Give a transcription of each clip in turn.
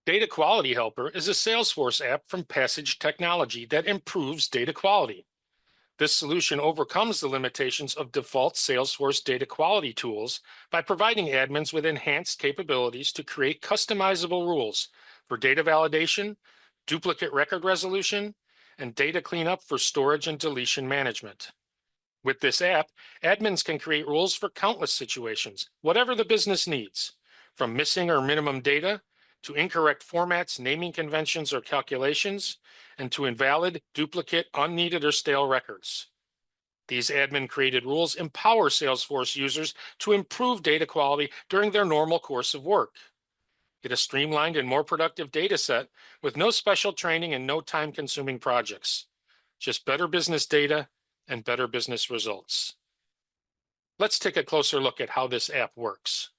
Data Quality Helper is a Salesforce app from Passage Technology that improves data quality. This solution overcomes the limitations of default Salesforce data quality tools by providing admins with enhanced capabilities to create customizable rules for data validation, duplicate record resolution, and data cleanup for storage and deletion management. With this app, admins can create rules for countless situations, whatever the business needs, from missing or minimum data to incorrect formats, naming conventions, or calculations, and to invalid, duplicate, unneeded, or stale records. These admin-created rules empower Salesforce users to improve data quality during their normal course of work. Get a streamlined and more productive data set with no special training and no time-consuming projects. Just better business data and better business results. Let's take a closer look at how this app works.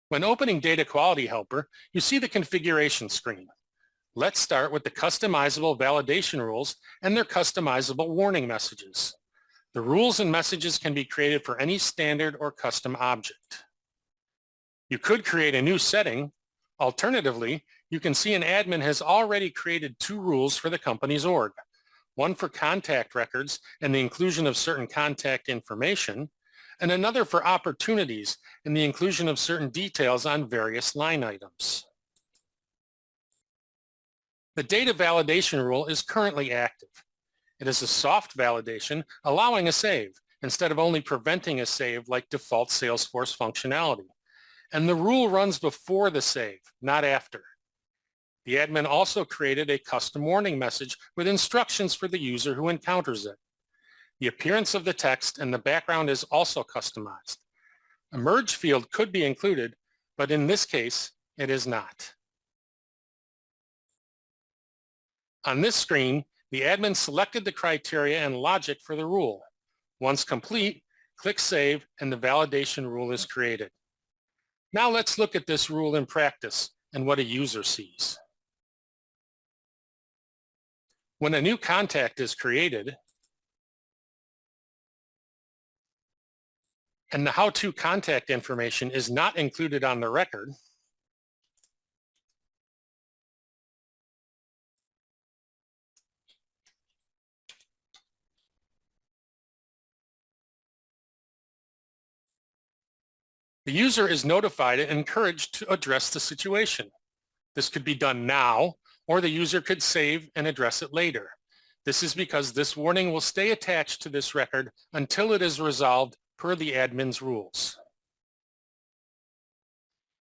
When opening Data Quality Helper, you see the configuration screen. Let's start with the customizable validation rules and their customizable warning messages. The rules and messages can be created for any standard or custom object. You could create a new setting. Alternatively, you can see an admin has already created 2 rules for the company's org, one for contact records and the inclusion of certain contact information, and another for opportunities and the inclusion of certain details on various line items. The data validation rule is currently active. It is a soft validation allowing a save instead of only preventing a save like default Salesforce functionality. And the rule runs before the save, not after. The admin also created a custom warning message with instructions for the user who encounters it. The appearance of the text and the background is also customized. A merge field could be included, but in this case, it is not. On this screen, the admin selected the criteria and logic for the rule. Once complete, click Save and the validation rule is created. Now let's look at this rule in practice and what a user sees. When a new contact is created, and the how-to contact information is not included on the record, the user is notified and encouraged to address the situation. This could be done now, or the user could save and address it later. This is because this warning will stay attached to this record until it is resolved per the admin's rules.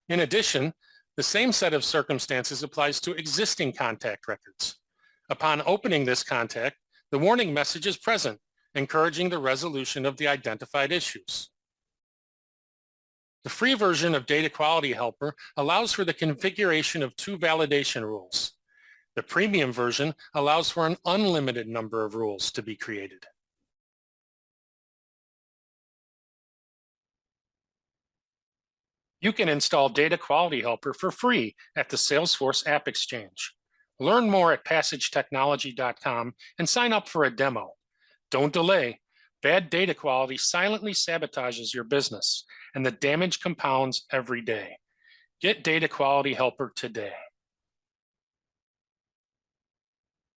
In addition, the same set of circumstances applies to existing contact records. Upon opening this contact, the warning message is present, encouraging the resolution of the identified issues. The free version of Data Quality Helper allows for the configuration of 2 validation rules. The premium version allows for an unlimited number of rules to be created. You can install Data Quality Helper for free at the Salesforce App Exchange. Learn more at passagetechnology.com and sign up for a demo. Don't delay. Bad data quality silently sabotages your business, and the damage compounds every day. Get Data Quality Helper today.